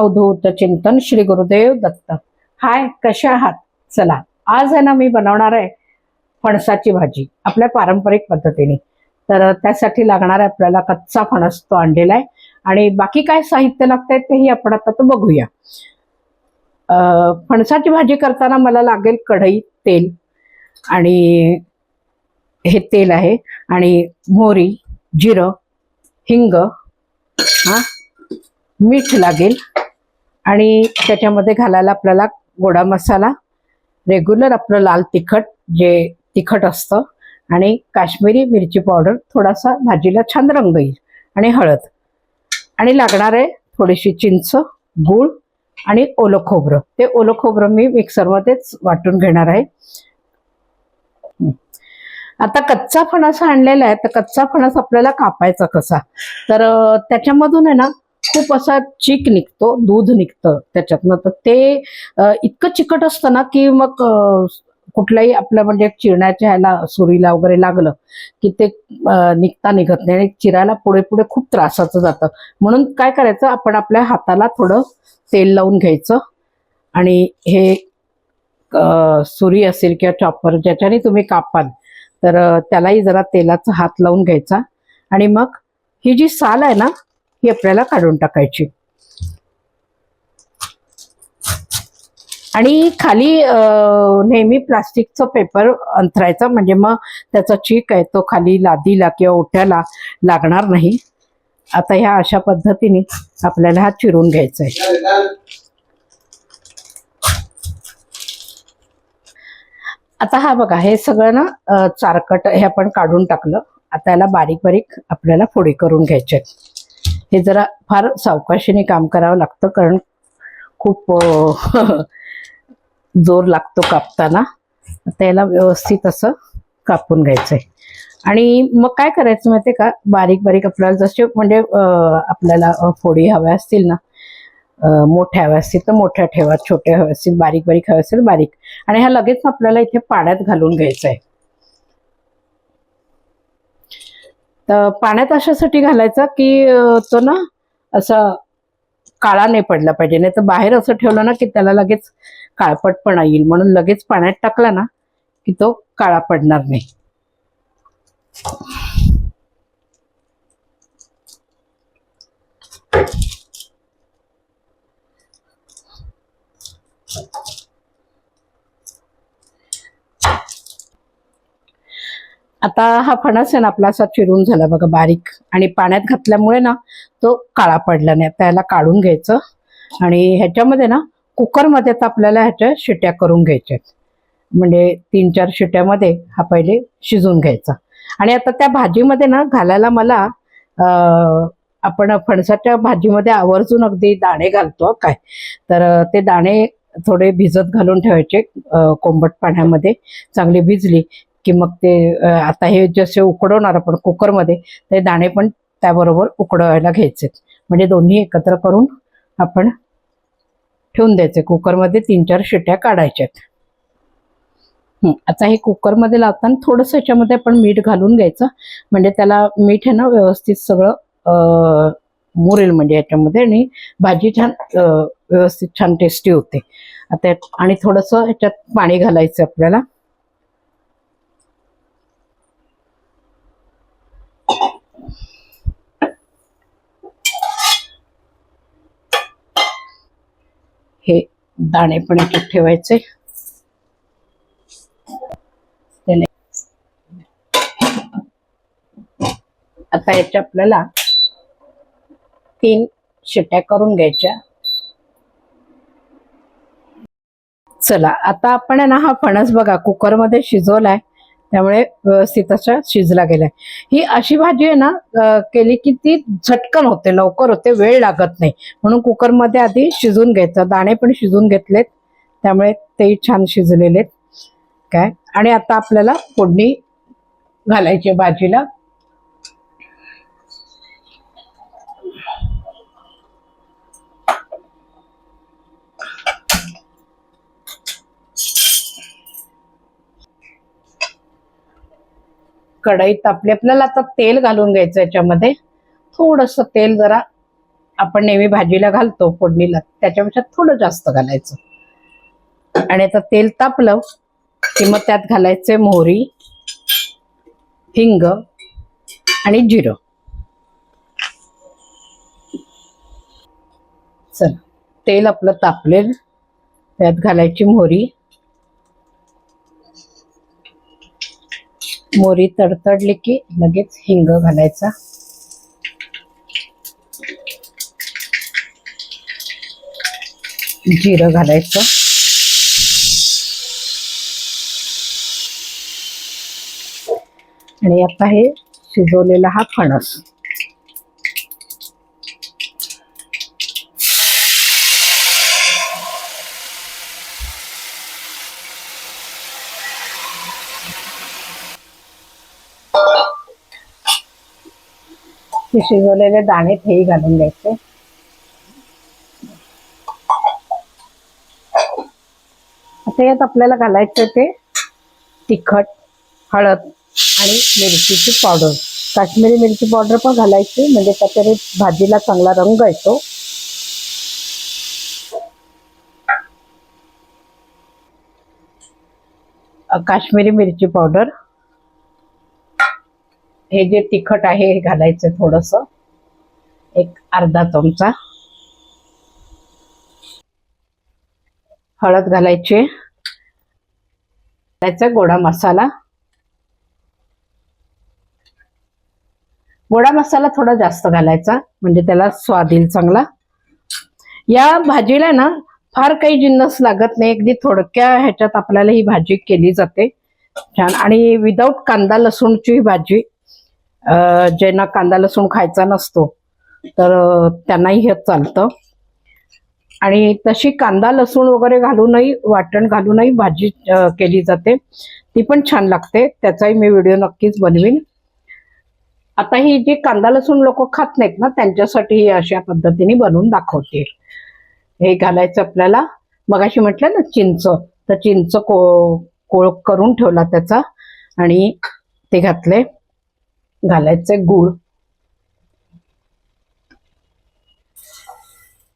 अवधूत चिंतन श्री गुरुदेव दत्त। हाय, कशा आहात? चला, आज आहे ना मी बनवणार आहे फणसाची भाजी आपल्या पारंपरिक पद्धतीने। तर त्यासाठी लागणार आहे आपल्याला कच्चा फणस, तो आणलेला आहे आणि बाकी काय साहित्य लागतंय तेही आपण आता तो बघूया। फणसाची भाजी करताना मला लागेल कढई, तेल, आणि हे तेल आहे, आणि मोहरी, जिरं, हिंग, मीठ लागेल, आणि त्याच्यामध्ये घालायला आपल्याला गोडा मसाला, रेग्युलर आपलं लाल तिखट जे तिखट असतं, आणि काश्मीरी मिरची पावडर, थोडासा भाजीला छान रंग येईल, आणि हळद, आणि लागणार आहे थोडीशी चिंच, गूळ आणि ओलं खोबरं। ते ओलं खोबरं मी मिक्सरमध्येच वाटून घेणार आहे। आता कच्चा फणस आणलेला आहे, तर कच्चा फणस आपल्याला कापायचा कसा, तर त्याच्यामधून आहे ना खूप असा चीक निघतो, दूध निघतं त्याच्यातनं। तर ते इतकं चिकट असतं ना की मग कुठल्याही आपल्या म्हणजे चिरण्याच्या ह्याला, सुरीला वगैरे लागलं की ते निघता निघत नाही, आणि चिरायला पुढे पुढे खूप त्रासाचं जातं। म्हणून काय करायचं, आपण आपल्या हाताला थोडं तेल लावून घ्यायचं, आणि हे सुरी असेल किंवा चॉपर ज्याच्याने तुम्ही कापाल, तर त्यालाही जरा तेलाचा हात लावून घ्यायचा, आणि मग ही जी साल आहे ना ही आपल्याला काढून टाकायची, आणि खाली नेहमी प्लास्टिकचं पेपर अंथरायचा, म्हणजे मग त्याचा चीक आहे तो खाली लादीला किंवा ओठ्याला लागणार नाही। आता ह्या अशा पद्धतीने आपल्याला हा चिरून घ्यायचा आहे। आता हा बघा, हे सगळं ना चारकट हे आपण काढून टाकलं। आता याला बारीक बारीक आपल्याला फोडी करून घ्यायचे। हे जरा फार सावकाशीने काम करावं लागतं, कारण खूप जोर लागतो कापताना। आता याला व्यवस्थित असं कापून घ्यायचंय, आणि मग काय करायचं माहितीये का, बारीक बारीक आपल्याला जसे म्हणजे आपल्याला फोडी हव्या असतील ना, मोठ्या हव्या असतील तर मोठ्या ठेवा, छोट्या हव्या असतील, बारीक बारीक हव्या असतील बारीक, आणि ह्या लगेच आपल्याला इथे पाण्यात घालून घ्यायचं आहे। तर पाण्यात अशासाठी घालायचा की तो ना असा काळा नाही पडला पाहिजे, नाही तर बाहेर असं ठेवलं ना की त्याला लगेच काळपटपणा येईल, म्हणून लगेच पाण्यात टाकला ना की तो काळा पडणार नाही। आता हा फणस आहे ना आपला असा चिरून झाला बघा बारीक, आणि पाण्यात घातल्यामुळे ना तो काळा पडला नाही। आता याला काढून घ्यायचं, आणि ह्याच्यामध्ये ना कुकरमध्ये तर आपल्याला ह्याच्या शिट्या करून घ्यायच्या, म्हणजे 3-4 शिट्यामध्ये हा पहिले शिजून घ्यायचा। आणि आता त्या भाजीमध्ये ना घालायला मला आपण फणसाच्या भाजीमध्ये आवर्जून अगदी दाणे घालतो काय, तर ते दाणे थोडे भिजत घालून ठेवायचे कोंबट पाण्यामध्ये, चांगली भिजली की मग ते आता हे जसे उकडवणार आपण कुकरमध्ये, ते दाणे पण त्याबरोबर उकडवायला घ्यायचे, म्हणजे दोन्ही एकत्र करून आपण ठेवून द्यायचे कुकरमध्ये। 3-4 शिट्या काढायच्यात। आता हे कुकरमध्ये लावताना थोडंसं ह्याच्यामध्ये आपण मीठ घालून घ्यायचं, म्हणजे त्याला मीठ आहे ना व्यवस्थित सगळं मुरेल म्हणजे ह्याच्यामध्ये, आणि भाजी छान व्यवस्थित छान टेस्टी होते। आता आणि थोडंसं ह्याच्यात पाणी घालायचं आपल्याला, हे दाणे पण ह्याच्यात ठेवायचे। आता याच्या आपल्याला 3 शिट्या करून घ्यायच्या। चला, आता आपण आहे ना हा फणस बघा कुकरमध्ये शिजवलाय, त्यामुळे व्यवस्थित असा शिजला गेलाय। ही अशी भाजी आहे ना केली की ती झटकन होते, लवकर होते, वेळ लागत नाही, म्हणून कुकरमध्ये आधी शिजून घ्यायचं। दाणे पण शिजून घेतलेत, त्यामुळे तेही छान शिजलेलेत काय। आणि आता आपल्याला फोडणी घालायची भाजीला। कढई तापली, आपल्याला आता तेल घालून घ्यायचं याच्यामध्ये, थोडंसं तेल जरा आपण नेहमी भाजीला घालतो फोडणीला त्याच्यापेक्षा थोडं जास्त घालायचं। आणि आता तेल तापलं की मग त्यात घालायचे मोहरी, हिंग आणि जिरं। चल तेल आपलं तापलेल, त्यात घालायची मोहरी। मोहरी तडतडली की लगेच हिंग घालायचा, जिरं घालायचं, आणि आता हे शिजवलेला हा फणस हे शिजवलेले दाणे हेही घालून द्यायचे। आता यात आपल्याला घालायचं ते तिखट, हळद आणि मिरचीची पावडर। काश्मीरी मिरची पावडर पण घालायची म्हणजे त्याच्याने भाजीला चांगला रंग येतो। काश्मीरी मिरची पावडर, हे जे तिखट आहे हे घालायचं थोडस, एक अर्धा चमचा। हळद घालायची, घालायचा गोडा मसाला। गोडा मसाला थोडा जास्त घालायचा म्हणजे त्याला स्वाद येईल चांगला। या भाजीला ना फार काही जिन्नस लागत नाही, अगदी थोडक्या ह्याच्यात आपल्याला ही भाजी केली जाते छान। आणि विदाऊट कांदा लसूणची भाजी, ज्यांना कांदा लसूण खायचा नसतो तर त्यांनाही हे चालतं। आणि तशी कांदा लसूण वगैरे घालूनही, वाटण घालूनही भाजी केली जाते, ती पण छान लागते, त्याचाही मी व्हिडिओ नक्कीच बनवीन। आता ही जी कांदा लसूण लोक खात नाहीत ना त्यांच्यासाठी अशा पद्धतीने बनवून दाखवते। हे घालायचं आपल्याला, मगाशी म्हटलं ना चिंच, तर चिंच कोळ करून ठेवला त्याचा आणि ते घातले। घालायचे गूळ,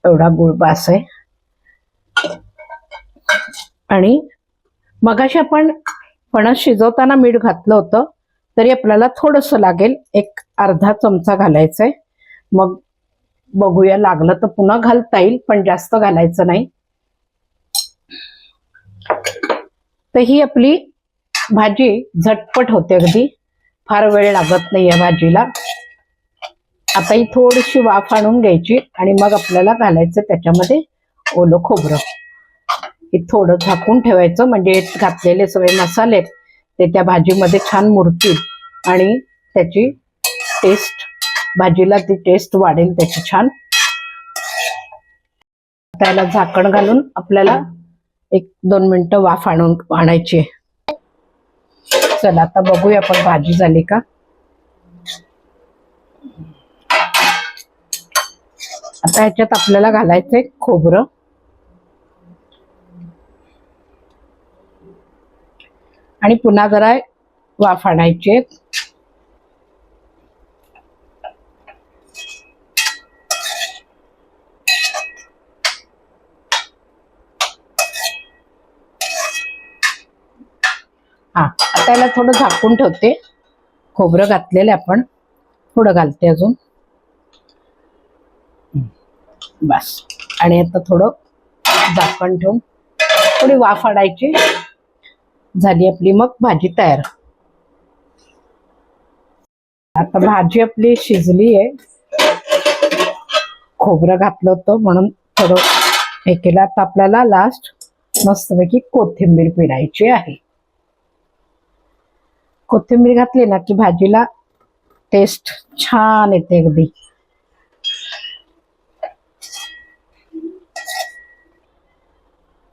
एवढा गूळ बास आहे। आणि मगाशी आपण फणस शिजवताना मीठ घातलं होतं तरी आपल्याला थोडंसं लागेल, एक अर्धा चमचा घालायचंय। मग बघूया, लागलं तर पुन्हा घालता येईल पण जास्त घालायचं नाही। तर ही आपली भाजी झटपट होते, अगदी फार वेळ लागत नाही या भाजीला। आता ही थोडीशी वाफ आणून घ्यायची आणि मग आपल्याला घालायचं त्याच्यामध्ये ओलं खोबरं। हे थोडं झाकून ठेवायचं म्हणजे घातलेले सगळे मसाले ते त्या भाजीमध्ये छान मुरतील आणि त्याची टेस्ट, भाजीला ती टेस्ट वाढेल त्याची छान। त्याला झाकण घालून आपल्याला 1-2 मिनिटं वाफ आणायची। चला आता बघूया आपण भाजी झाली का। आता ह्याच्यात आपल्याला घालायचंय खोबरं आणि पुन्हा जरा वाफ आणायची। आता याला थोडं झाकून ठेवते। खोबरं घातलेलं आपण, थोडं घालते अजून, बस। आणि आता थोडं झाकण ठेवून थोडी वाफ आणायची, झाली आपली मग भाजी तयार। आता भाजी आपली शिजली आहे, खोबरं घातलं होतं म्हणून थोडं हे केलं। आता आपल्याला लास्ट मस्तपैकी कोथिंबीर पिळायची आहे। कोथिंबीर घातली ना की भाजीला टेस्ट छान येते अगदी।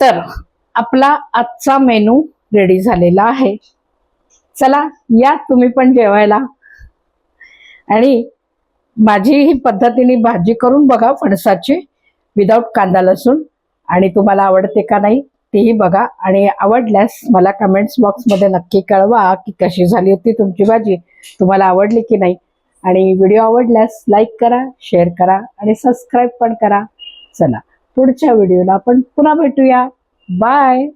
तर आपला आजचा मेनू रेडी झालेला आहे। चला या तुम्ही पण जेवायला, आणि माझी ही पद्धतीने भाजी करून बघा फणसाची विदाऊट कांदा लसूण, आणि तुम्हाला आवडते का नाही तेही बघा। आणि आवडल्यास मला कमेंट्स बॉक्समध्ये नक्की कळवा की कशी झाली होती तुमची भाजी, तुम्हाला आवडली की नाही। आणि व्हिडिओ आवडल्यास लाईक करा, शेअर करा आणि सबस्क्राईब पण करा. चला पुढच्या व्हिडिओला आपण पुन्हा भेटूया. बाय.